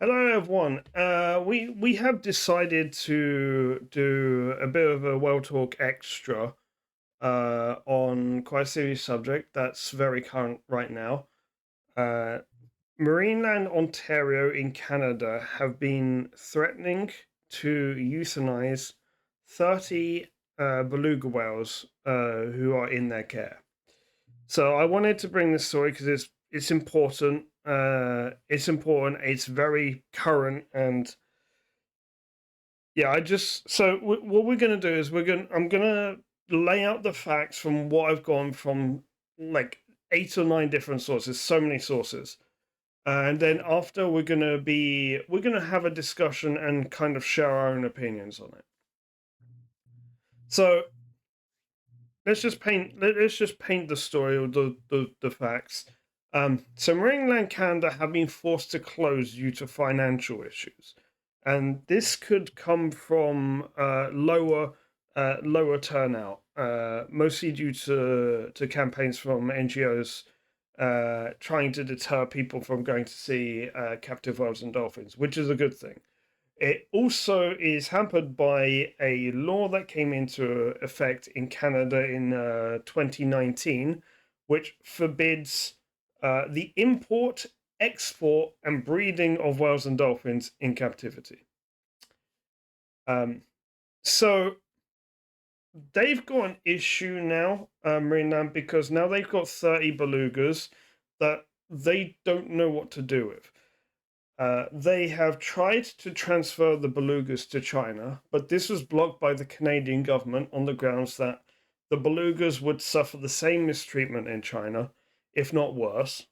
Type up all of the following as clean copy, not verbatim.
Hello, everyone. We have decided to do a bit of a Well Talk extra on quite a serious subject that's very current right now. Uh, Marineland, Ontario, in Canada, have been threatening to euthanize 30 beluga whales who are in their care. So I wanted to bring this story because it's important. It's important. It's very current, and yeah, what we're gonna do is I'm gonna lay out the facts from what I've gone from, like, 8 or 9 different sources, so many sources, and then after we're gonna have a discussion and kind of share our own opinions on it. So let's just paint the story or the facts. So Marineland Canada have been forced to close due to financial issues, and this could come from lower turnout, mostly due to campaigns from NGOs trying to deter people from going to see captive whales and dolphins, which is a good thing. It also is hampered by a law that came into effect in Canada in 2019, which forbids the import, export, and breeding of whales and dolphins in captivity. Um, so they've got an issue now, Marineland, because now they've got 30 belugas that they don't know what to do with. They have tried to transfer the belugas to China, but this was blocked by the Canadian government on the grounds that the belugas would suffer the same mistreatment in China, if not worse,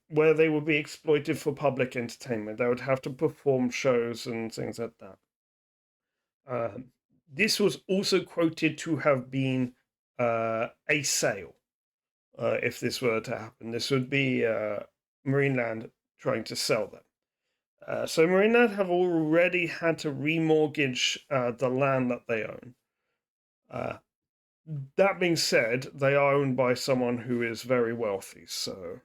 where they would be exploited for public entertainment. They would have to perform shows and things like that. Uh, this was also quoted to have been a sale. If this were to happen, this would be Marineland trying to sell them. So Marineland have already had to remortgage the land that they own. Uh, that being said, they are owned by someone who is very wealthy, so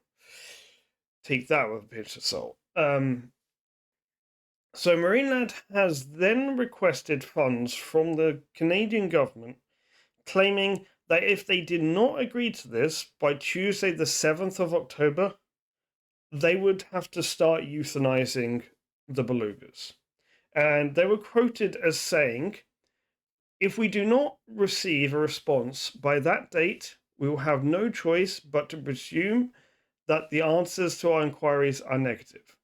take that with a pinch of salt. So Marineland has then requested funds from the Canadian government, claiming that if they did not agree to this by Tuesday, the 7th of October, they would have to start euthanizing the belugas. And they were quoted as saying, if we do not receive a response by that date, we will have no choice but to presume that the answers to our inquiries are negative.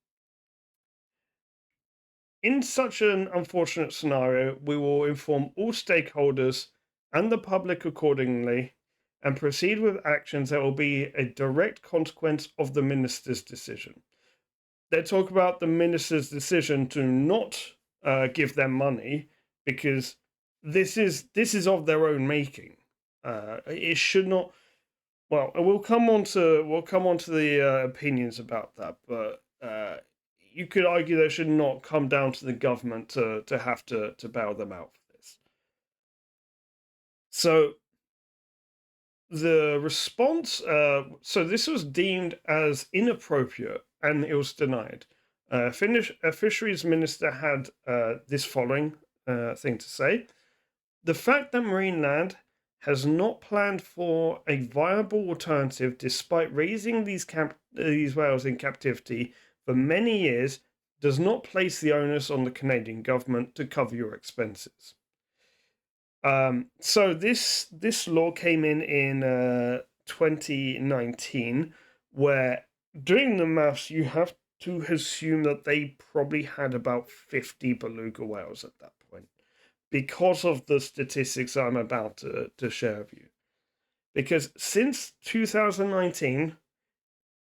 In such an unfortunate scenario, we will inform all stakeholders and the public accordingly and proceed with actions that will be a direct consequence of the minister's decision. They talk about the minister's decision to not give them money because this is of their own making. It should not. Well, we'll come on to the opinions about that, but you could argue they should not come down to the government to have to bail them out for this. So the response, so this was deemed as inappropriate and it was denied. A fisheries minister had this following thing to say: the fact that Marineland has not planned for a viable alternative, despite raising these whales in captivity for many years, does not place the onus on the Canadian government to cover your expenses. So this law came in 2019, where doing the maths, you have to assume that they probably had about 50 beluga whales at that point, because of the statistics I'm about to share with you. Because since 2019,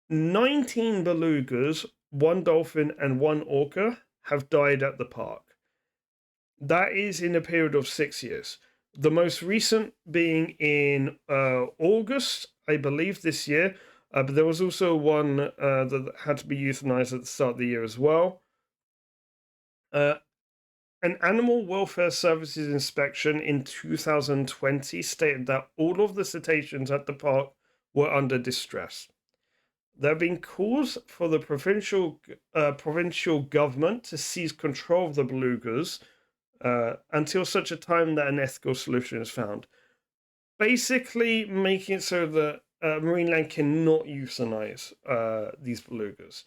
19 belugas, 1 dolphin, and 1 orca have died at the park. That is in a period of 6 years. The most recent being in August, I believe, this year. But there was also one that had to be euthanized at the start of the year as well. An Animal Welfare Services inspection in 2020 stated that all of the cetaceans at the park were under distress. There have been calls for the provincial government to seize control of the belugas until such a time that an ethical solution is found. Basically, making it so that Marineland cannot euthanize these belugas.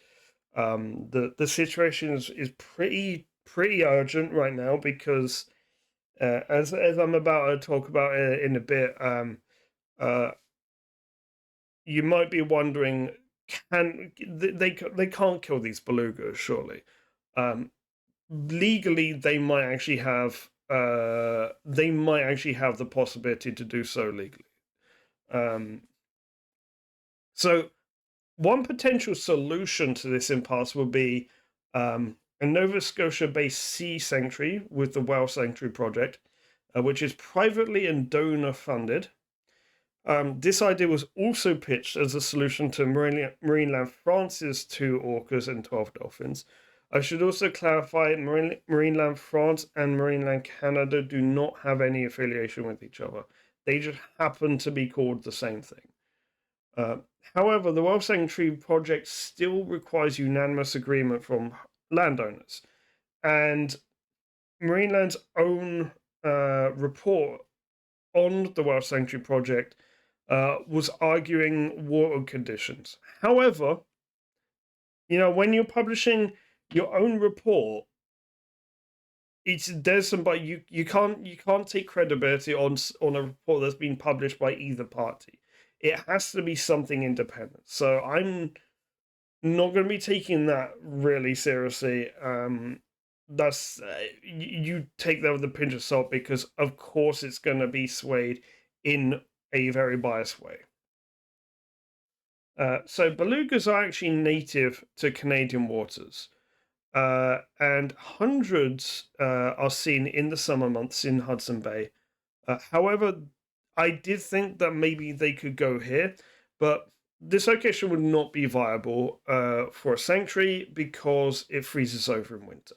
The situation is pretty urgent right now because as I'm about to talk about in a bit, you might be wondering, can they can't kill these belugas, surely? Legally, they might actually have the possibility to do so legally. So one potential solution to this impasse would be a Nova Scotia-based sea sanctuary with the Whale Sanctuary Project, which is privately and donor-funded. This idea was also pitched as a solution to Marineland France's 2 orcas and 12 dolphins. I should also clarify, Marineland France and Marineland Canada do not have any affiliation with each other. They just happen to be called the same thing. However, the Whale Sanctuary Project still requires unanimous agreement from landowners. And Marineland's own report on the Whale Sanctuary Project was arguing water conditions. However, when you're publishing your own report, but you can't take credibility on a report that's been published by either party. It has to be something independent. So I'm not going to be taking that really seriously. That's you take that with a pinch of salt, because of course it's going to be swayed in a very biased way. So belugas are actually native to Canadian waters, and hundreds are seen in the summer months in Hudson Bay. However, I did think that maybe they could go here, but this location would not be viable for a sanctuary because it freezes over in winter.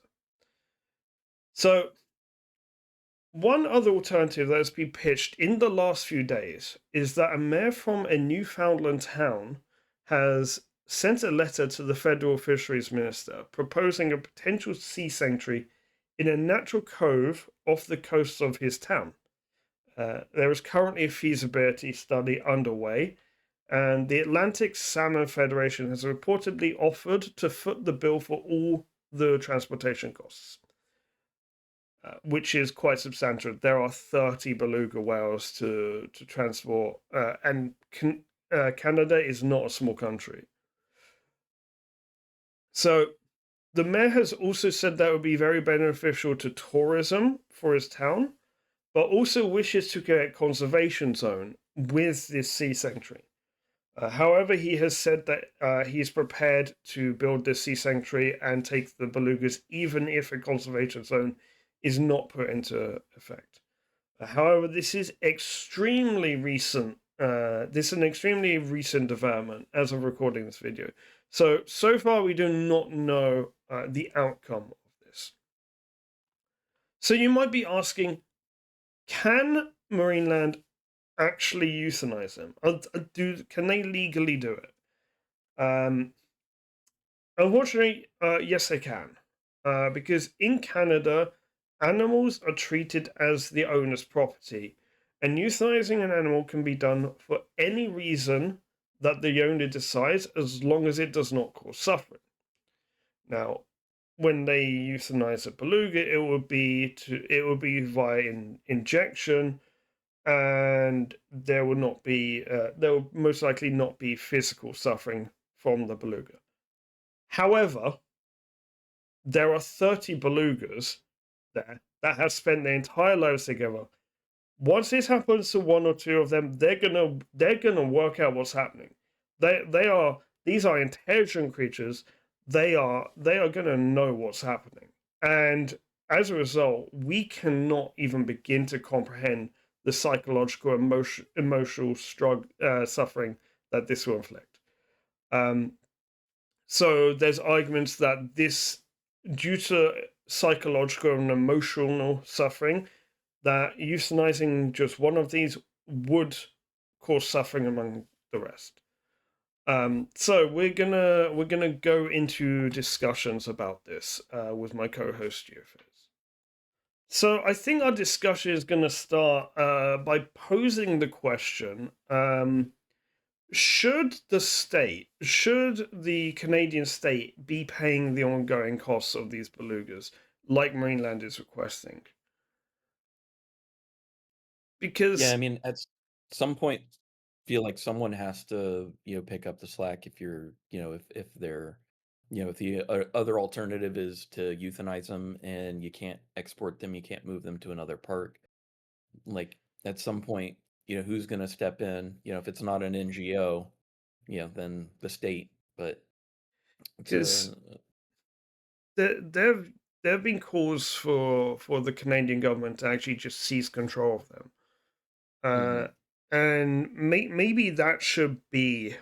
So one other alternative that has been pitched in the last few days is that a mayor from a Newfoundland town has sent a letter to the federal fisheries minister proposing a potential sea sanctuary in a natural cove off the coast of his town. There is currently a feasibility study underway, and the Atlantic Salmon Federation has reportedly offered to foot the bill for all the transportation costs, which is quite substantial. There are 30 beluga whales to transport, and Canada is not a small country. So the mayor has also said that would be very beneficial to tourism for his town, but also wishes to create a conservation zone with this sea sanctuary. However, he has said that he is prepared to build this sea sanctuary and take the belugas, even if a conservation zone is not put into effect. However, this is extremely recent. This is an extremely recent development as of recording this video. So far, we do not know the outcome of this. So you might be asking, can Marineland actually euthanize them? Can they legally do it? Unfortunately, yes, they can. Because in Canada, animals are treated as the owner's property, and euthanizing an animal can be done for any reason that the owner decides, as long as it does not cause suffering. Now, when they euthanize a beluga, it would be via injection, and there will most likely not be physical suffering from the beluga. However, there are 30 belugas there that have spent their entire lives together. Once this happens to one or two of them, they're gonna work out what's happening. These are intelligent creatures. They are gonna know what's happening, and as a result, we cannot even begin to comprehend the psychological, emotional suffering that this will inflict. So there's arguments that this, due to psychological and emotional suffering, that euthanizing just one of these would cause suffering among the rest. So we're gonna go into discussions about this with my co-host Geophys. So I think our discussion is gonna start by posing the question: should the Canadian state be paying the ongoing costs of these belugas, like Marineland is requesting? Yeah, I Because mean, at some point, feel like someone has to, pick up the slack if you're, if they're, if the other alternative is to euthanize them and you can't export them, you can't move them to another park. Like at some point, who's going to step in? If it's not an NGO, then the state. But it's because a, there have been calls for the Canadian government to actually just seize control of them. mhm, Uh, and maybe that should be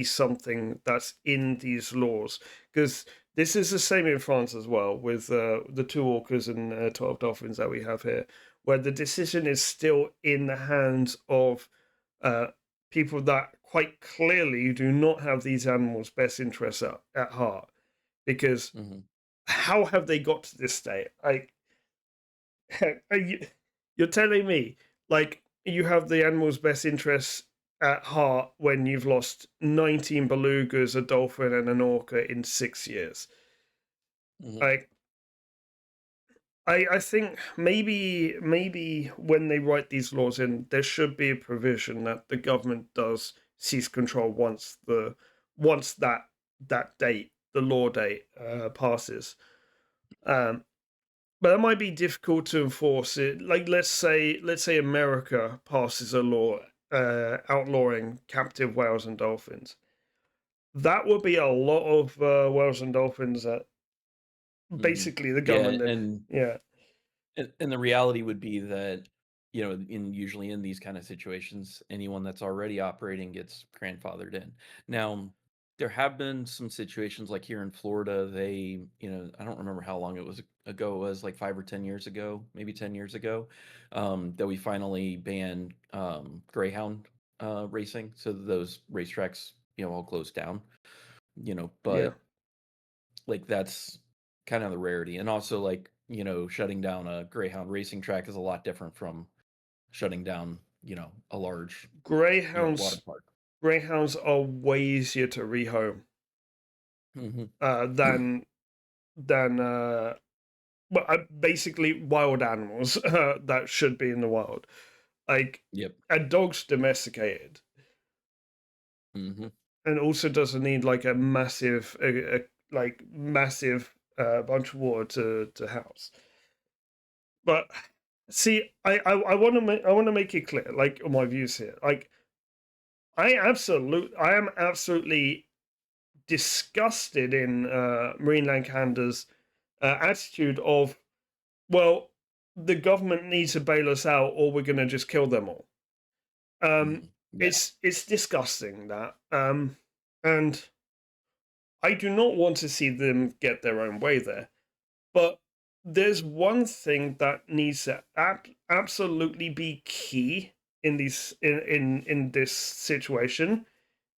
something that's in these laws, because this is the same in France as well with the two orcas and 12 dolphins that we have here, where the decision is still in the hands of uh, people that quite clearly do not have these animals' best interests at heart. Because mhm. how have they got to this state? Like, you're telling me, like, you have the animal's best interests at heart when you've lost 19 belugas, a dolphin, and an orca in 6 years. Mhm. Like, I think maybe when they write these laws in, there should be a provision that the government does seize control once that date, the law date, passes. Um, but that might be difficult to enforce it. Like let's say America passes a law outlawing captive whales and dolphins. That would be a lot of whales and dolphins that Mhm. basically the Yeah, government then, and yeah, and the reality would be that, in usually in these kind of situations, anyone that's already operating gets grandfathered in. Now, there have been some situations like here in Florida, I don't remember how long it was ago, it was like 5 or 10 years ago, maybe 10 years ago, that we finally banned greyhound racing. So those racetracks, all closed down, yeah. but like, that's kind of the rarity, and also, like, shutting down a Greyhound racing track is a lot different from shutting down, a large, water Greyhounds park. greyhounds are way easier to rehome Mhm. than well, basically wild animals that should be in the wild. Like Yep. a dog's domesticated Mhm. and also doesn't need like a massive bunch of water to house. But see, I want to make it clear, like on my views here. Like I am absolutely disgusted in Marineland Canada's attitude of, well, the government needs to bail us out, or we're going to just kill them all. Um, Mhm. Yeah. it's disgusting that, and I do not want to see them get their own way there. But there's one thing that needs to absolutely be key in this situation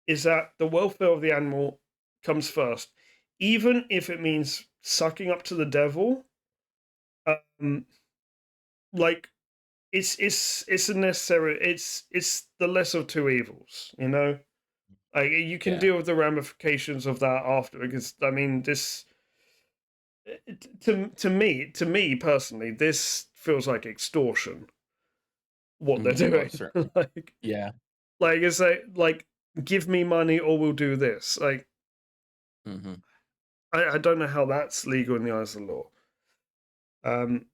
is that the welfare of the animal comes first, even if it means sucking up to the devil. Um, like it's a necessary. It's the less of two evils. Like you can Yeah. deal with the ramifications of that after, because I mean this to me personally, this feels like extortion. What they're Mhm. Oh, doing, certainly. like Yeah. it's like give me money or we'll do this. Like Mhm. I don't know how that's legal in the eyes of the law. Um,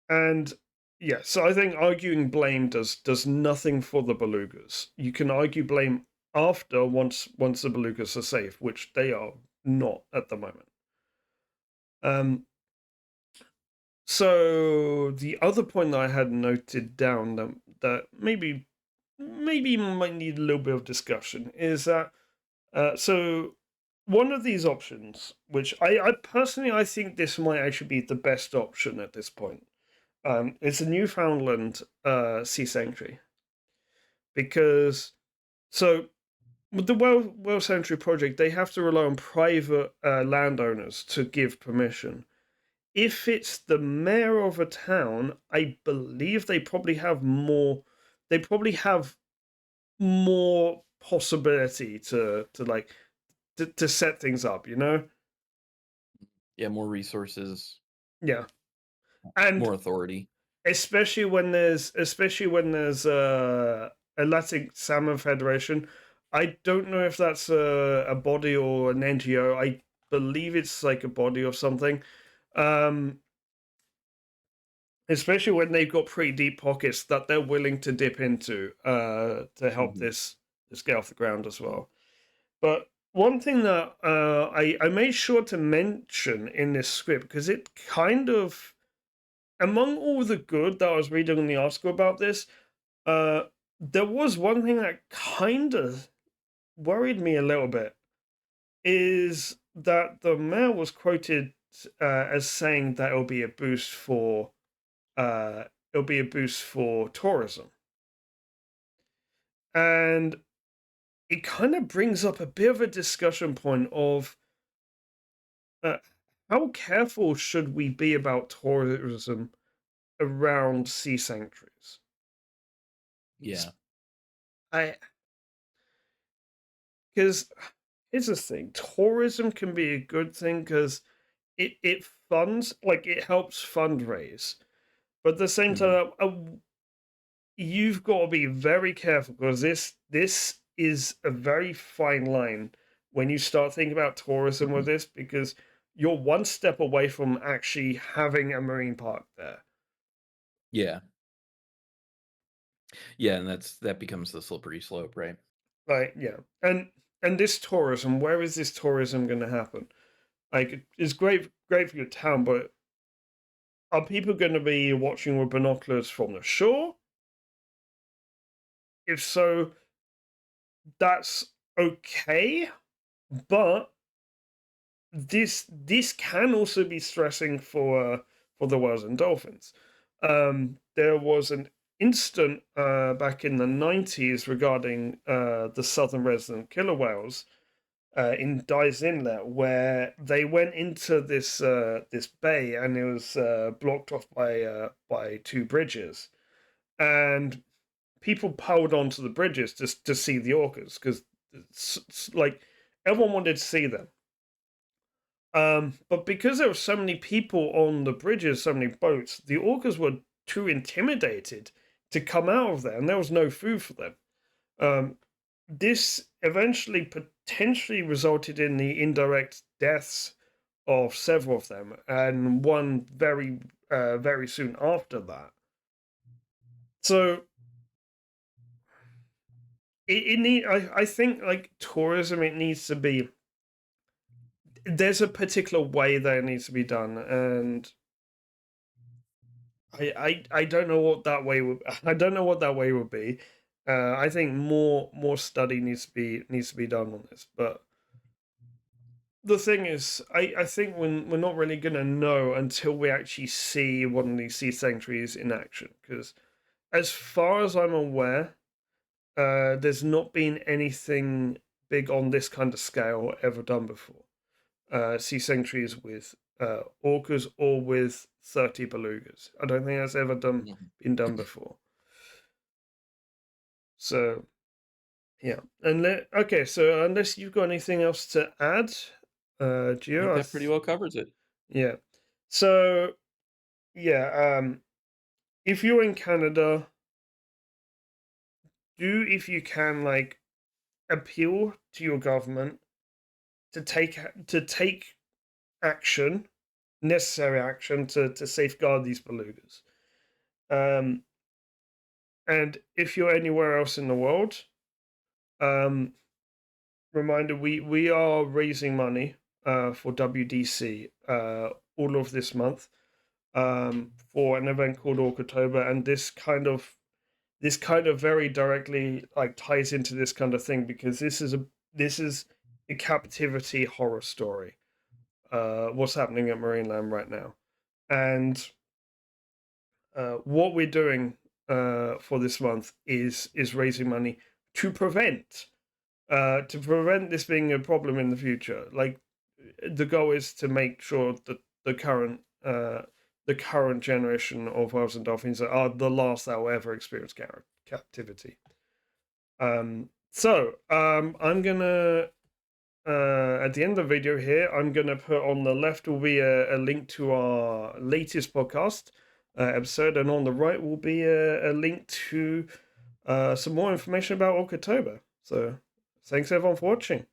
and yeah, so I think arguing blame does nothing for the belugas. You can argue blame after once the belugas are safe, which they are not at the moment. Um, So the other point that I had noted down that maybe might need a little bit of discussion is that so one of these options, which I personally I think this might actually be the best option at this point, is a Newfoundland sea sanctuary, because So with the Whale Sanctuary project, they have to rely on private landowners to give permission. If it's the mayor of a town, I believe they probably have more. They probably have more possibility to like to set things up. You know? Yeah, more resources, Yeah, and more authority. especially when there's Atlantic Salmon Federation. I don't know if that's a body or an NGO. I believe it's like a body or something. Um, Especially when they've got pretty deep pockets that they're willing to dip into to help Mhm, this get off the ground as well. But one thing that I made sure to mention in this script because it kind of among all the good that I was reading in the article about this, uh, there was one thing that kind of worried me a little bit. Is that the mayor was quoted as saying that uh, it'll be a boost for tourism, and it kind of brings up a bit of a discussion point of uh, how careful should we be about tourism around sea sanctuaries? yeah, I because here's the thing: tourism can be a good thing because it funds like it helps fundraise, but at the same mhm, time, you've got to be very careful because this is a very fine line when you start thinking about tourism with mhm. this because you're one step away from actually having a marine park there. Yeah, yeah, and that becomes the slippery slope, right? Like, yeah. And this tourism, where is this tourism going to happen? Like, it's great for your town, but are people going to be watching with binoculars from the shore? If so, that's okay, but this can also be stressing for the whales and dolphins. There was an incident back in the 90s regarding the southern resident killer whales in Dyes Inlet, where they went into this bay and it was blocked off by two bridges, and people piled onto the bridges to see the orcas because like everyone wanted to see them. But because there were so many people on the bridges, so many boats, the orcas were too intimidated to come out of there, and there was no food for them. Um, this eventually potentially resulted in the indirect deaths of several of them, and one very soon after that. So I think like tourism, it needs to be. There's a particular way that it needs to be done, and I don't know what that way would I don't know what that way would be. I think more study needs to be done on this. But the thing is, I think we're not really gonna know until we actually see one of these sea sanctuaries in action. Because as far as I'm aware, there's not been anything big on this kind of scale ever done before. Sea sanctuaries with orcas or with 30 belugas. I don't think that's ever Mhm. been done before. So yeah, and okay. So unless you've got anything else to add, I think Gio, that pretty well covers it. yeah. So yeah, if you're in Canada, do if you can like appeal to your government to take action, necessary action to safeguard these belugas. Um, and if you're anywhere else in the world, um, reminder we are raising money for WDC all of this month for an event called Orcatober, and this kind of very directly like ties into this kind of thing because this is a captivity horror story. What's happening at Marineland right now, and what we're doing for this month is raising money to prevent this being a problem in the future. Like, the goal is to make sure that the current generation of whales and dolphins are the last that will ever experience captivity. I'm gonna at the end of the video here, I'm gonna put on the left will be a link to our latest podcast episode, and on the right will be a link to some more information about October. So thanks everyone for watching.